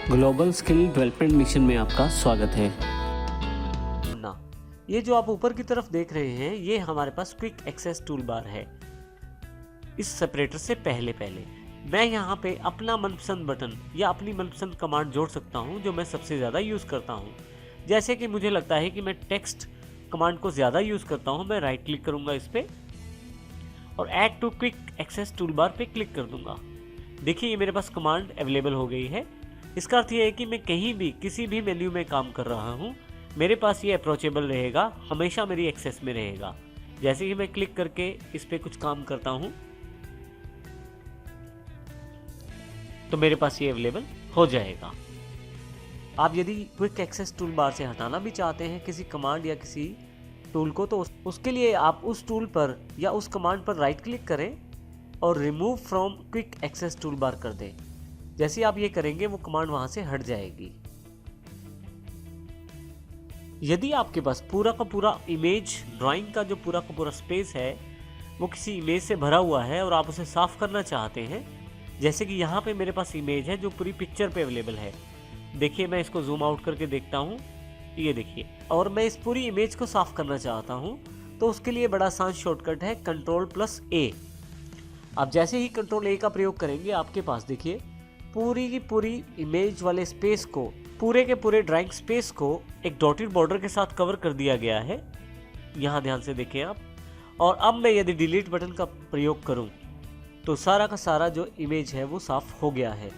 Global skill development mission में आपका स्वागत है। ये जो आप ऊपर की तरफ देख रहे हैं, ये हमारे पास क्विक एक्सेस टूल बार है। इस सेपरेटर से पहले मैं यहाँ पे अपना मनपसंद बटन या अपनी मनपसंद कमांड जोड़ सकता हूँ जो मैं सबसे ज़्यादा यूज़ करता हूँ। जैसे कि मुझे लगता है कि मैं टेक्स्ट कमांड को ज़्यादा यूज़ करता हूँ, मैं राइट क्लिक करूँगा इस पर और add to quick access tool bar पे क्लिक कर दूँगा। देखिए ये मेरे पास कमांड अवेलेबल हो गई है। इसका अर्थ ये है कि मैं कहीं भी किसी भी मेन्यू में काम कर रहा हूँ, मेरे पास ये अप्रोचेबल रहेगा, हमेशा मेरी एक्सेस में रहेगा। जैसे कि मैं क्लिक करके इस पर कुछ काम करता हूँ तो मेरे पास ये अवेलेबल हो जाएगा। आप यदि क्विक एक्सेस टूल बार से हटाना भी चाहते हैं किसी कमांड या किसी टूल को, तो उसके लिए आप उस टूल पर या उस कमांड पर राइट क्लिक करें और remove from quick access tool bar कर दें। जैसे आप ये करेंगे वो कमांड वहां से हट जाएगी। यदि आपके पास पूरा का पूरा इमेज ड्राइंग का जो पूरा का पूरा स्पेस है वो किसी इमेज से भरा हुआ है और आप उसे साफ करना चाहते हैं, जैसे कि यहाँ पे मेरे पास इमेज है जो पूरी पिक्चर पे अवेलेबल है। देखिए मैं इसको जूम आउट करके देखता हूँ, ये देखिए, और मैं इस पूरी इमेज को साफ करना चाहता हूँ तो उसके लिए बड़ा आसान शॉर्टकट है Ctrl+A। आप जैसे ही Ctrl+A का प्रयोग करेंगे आपके पास देखिए पूरी की पूरी इमेज वाले स्पेस को, पूरे के पूरे ड्राइंग स्पेस को एक डॉटेड बॉर्डर के साथ कवर कर दिया गया है। यहाँ ध्यान से देखें आप। और अब मैं यदि डिलीट बटन का प्रयोग करूँ तो सारा का सारा जो इमेज है वो साफ हो गया है।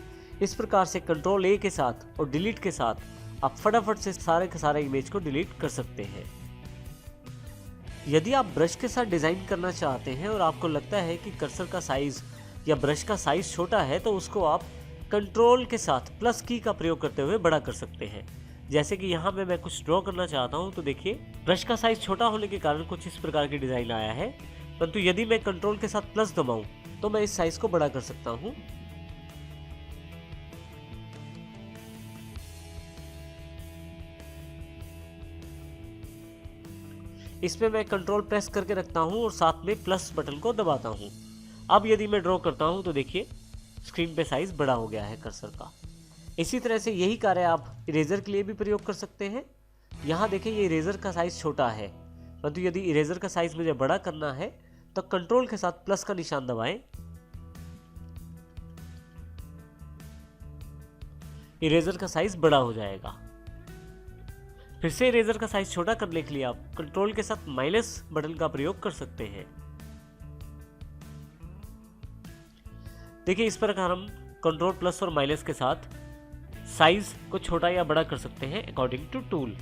इस प्रकार से Ctrl+A के साथ और डिलीट के साथ आप फटाफट से सारे के सारे इमेज को डिलीट कर सकते हैं। यदि आप ब्रश के साथ डिज़ाइन करना चाहते हैं और आपको लगता है कि कर्सर का साइज़ या ब्रश का साइज़ छोटा है तो उसको आप कंट्रोल के साथ प्लस की का प्रयोग करते हुए बड़ा कर सकते हैं। जैसे कि यहाँ पे मैं कुछ ड्रॉ करना चाहता हूँ तो देखिए ब्रश का साइज़ छोटा होने के कारण कुछ इस प्रकार की डिज़ाइन आया है, परंतु यदि मैं कंट्रोल के साथ प्लस दबाऊँ तो मैं इस साइज़ को बड़ा कर सकता हूँ। इसमें मैं कंट्रोल प्रेस करके रखता हूँ और साथ में प्लस बटन को दबाता हूँ। अब यदि मैं ड्रॉ करता हूँ तो देखिए स्क्रीन पे साइज बड़ा हो गया है कर्सर का। इसी तरह से यही कार्य आप इरेजर के लिए भी प्रयोग कर सकते हैं। यहाँ देखिए ये इरेजर का साइज छोटा है, परंतु यदि इरेजर का साइज मुझे बड़ा करना है तो कंट्रोल के साथ प्लस का निशान दबाएं। इरेजर का साइज बड़ा हो जाएगा। फिर से इरेजर का साइज छोटा करने के लिए आप कंट्रोल के साथ माइनस बटन का प्रयोग कर सकते हैं। देखिए इस प्रकार हम कंट्रोल प्लस और माइनस के साथ साइज को छोटा या बड़ा कर सकते हैं अकॉर्डिंग टू टूल।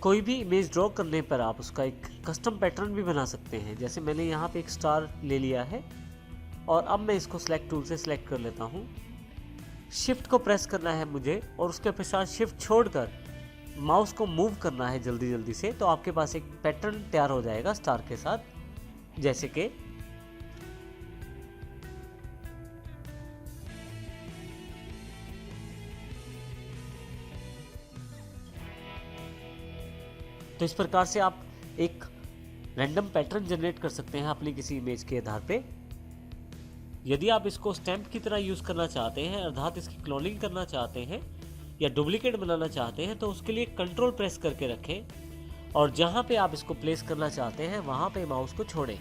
कोई भी इमेज ड्रॉ करने पर आप उसका एक कस्टम पैटर्न भी बना सकते हैं। जैसे मैंने यहाँ पे एक स्टार ले लिया है और अब मैं इसको सिलेक्ट टूल से सिलेक्ट कर लेता हूँ। शिफ्ट को प्रेस करना है मुझे और उसके पश्चात शिफ्ट छोड़कर माउस को मूव करना है जल्दी जल्दी से, तो आपके पास एक पैटर्न तैयार हो जाएगा स्टार के साथ। जैसे कि तो इस प्रकार से आप एक रैंडम पैटर्न जनरेट कर सकते हैं अपनी किसी इमेज के आधार पे। यदि आप इसको स्टैम्प की तरह यूज करना चाहते हैं, अर्थात इसकी क्लोनिंग करना चाहते हैं या डुप्लीकेट बनाना चाहते हैं, तो उसके लिए कंट्रोल प्रेस करके रखें और जहां पे आप इसको प्लेस करना चाहते हैं वहां पे माउस को छोड़ें।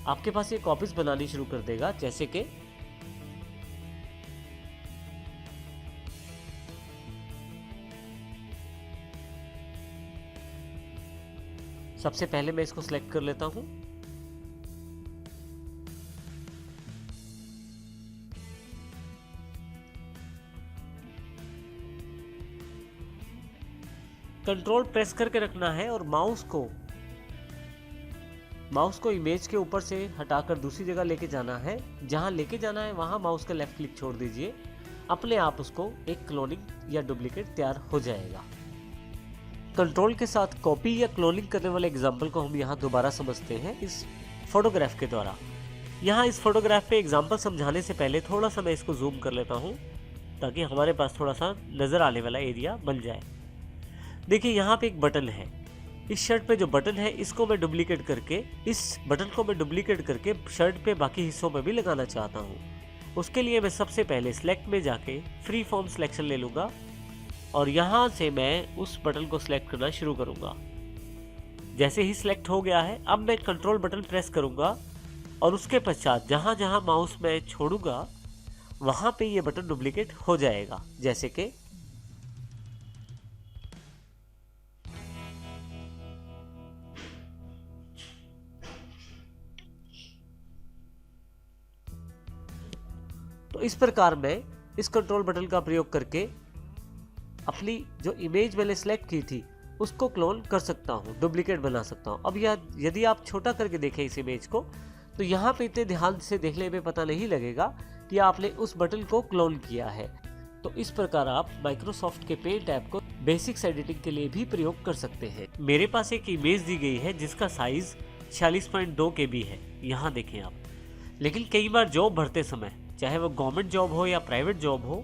आपके पास ये कॉपीज बनानी शुरू कर देगा। जैसे कि सबसे पहले मैं इसको सिलेक्ट कर लेता हूं। कंट्रोल प्रेस करके रखना है और माउस को इमेज के ऊपर से हटाकर दूसरी जगह लेके जाना है। जहां लेके जाना है वहां माउस का लेफ्ट क्लिक छोड़ दीजिए। अपने आप उसको एक क्लोनिंग या डुप्लीकेट तैयार हो जाएगा। कंट्रोल के साथ कॉपी या क्लोनिंग करने वाले एग्जाम्पल को हम यहाँ दोबारा समझते हैं इस फोटोग्राफ के द्वारा। यहाँ इस फोटोग्राफ पे एग्जाम्पल समझाने से पहले थोड़ा सा मैं इसको जूम कर लेता हूँ ताकि हमारे पास थोड़ा सा नज़र आने वाला एरिया बन जाए। देखिए यहाँ पे एक बटन है, इस शर्ट पे जो बटन है इसको मैं डुप्लीकेट करके शर्ट पे बाकी हिस्सों में भी लगाना चाहता हूँ। उसके लिए मैं सबसे पहले सिलेक्ट में जाके फ्री फॉर्म सिलेक्शन ले लूँगा और यहाँ से मैं उस बटन को सिलेक्ट करना शुरू करूँगा। जैसे ही सिलेक्ट हो गया है, अब मैं कंट्रोल बटन प्रेस करूँगा और उसके पश्चात जहाँ जहाँ माउस में छोड़ूंगा वहाँ पे ये बटन डुप्लीकेट हो जाएगा। जैसे कि तो इस प्रकार मैं इस कंट्रोल बटन का प्रयोग करके अपनी जो इमेज मैंने सेलेक्ट की थी उसको क्लोन कर सकता हूँ, डुप्लीकेट बना सकता हूँ। अब यदि आप छोटा करके देखें इस इमेज को तो यहाँ पे इतने ध्यान से देखने में पता नहीं लगेगा कि आपने उस बटन को क्लोन किया है। तो इस प्रकार आप माइक्रोसॉफ्ट के पेंट ऐप को बेसिक्स एडिटिंग के लिए भी प्रयोग कर सकते हैं। मेरे पास एक इमेज दी गई है जिसका साइज 46.2 KB है, यहाँ देखें आप। लेकिन कई बार जॉब भरते समय, चाहे वो गवर्नमेंट जॉब हो या प्राइवेट जॉब हो,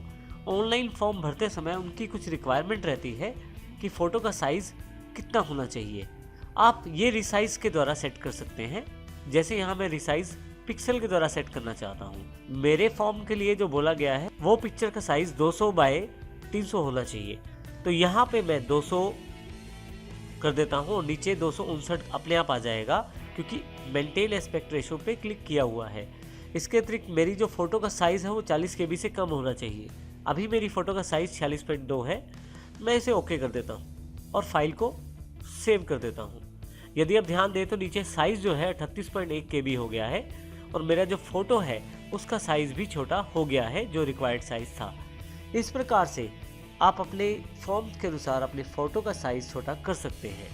ऑनलाइन फॉर्म भरते समय उनकी कुछ रिक्वायरमेंट रहती है कि फ़ोटो का साइज़ कितना होना चाहिए। आप ये रिसाइज के द्वारा सेट कर सकते हैं। जैसे यहाँ मैं रिसाइज पिक्सल के द्वारा सेट करना चाहता हूँ। मेरे फॉर्म के लिए जो बोला गया है वो पिक्चर का साइज़ 200 बाय 300 होना चाहिए। तो यहाँ पे मैं 200 कर देता हूँ और नीचे 259 अपने आप आ जाएगा क्योंकि मेंटेन एस्पेक्ट रेशो पे क्लिक किया हुआ है। इसके अतिरिक्त मेरी जो फ़ोटो का साइज़ है वो 40 KB से कम होना चाहिए। अभी मेरी फ़ोटो का साइज़ 46.2 है। मैं इसे ओके कर देता हूँ और फाइल को सेव कर देता हूँ। यदि आप ध्यान दें तो नीचे साइज़ जो है 38.1 KB हो गया है और मेरा जो फ़ोटो है उसका साइज़ भी छोटा हो गया है जो रिक्वायर्ड साइज़ था। इस प्रकार से आप अपने फॉर्म के अनुसार अपने फ़ोटो का साइज़ छोटा कर सकते हैं।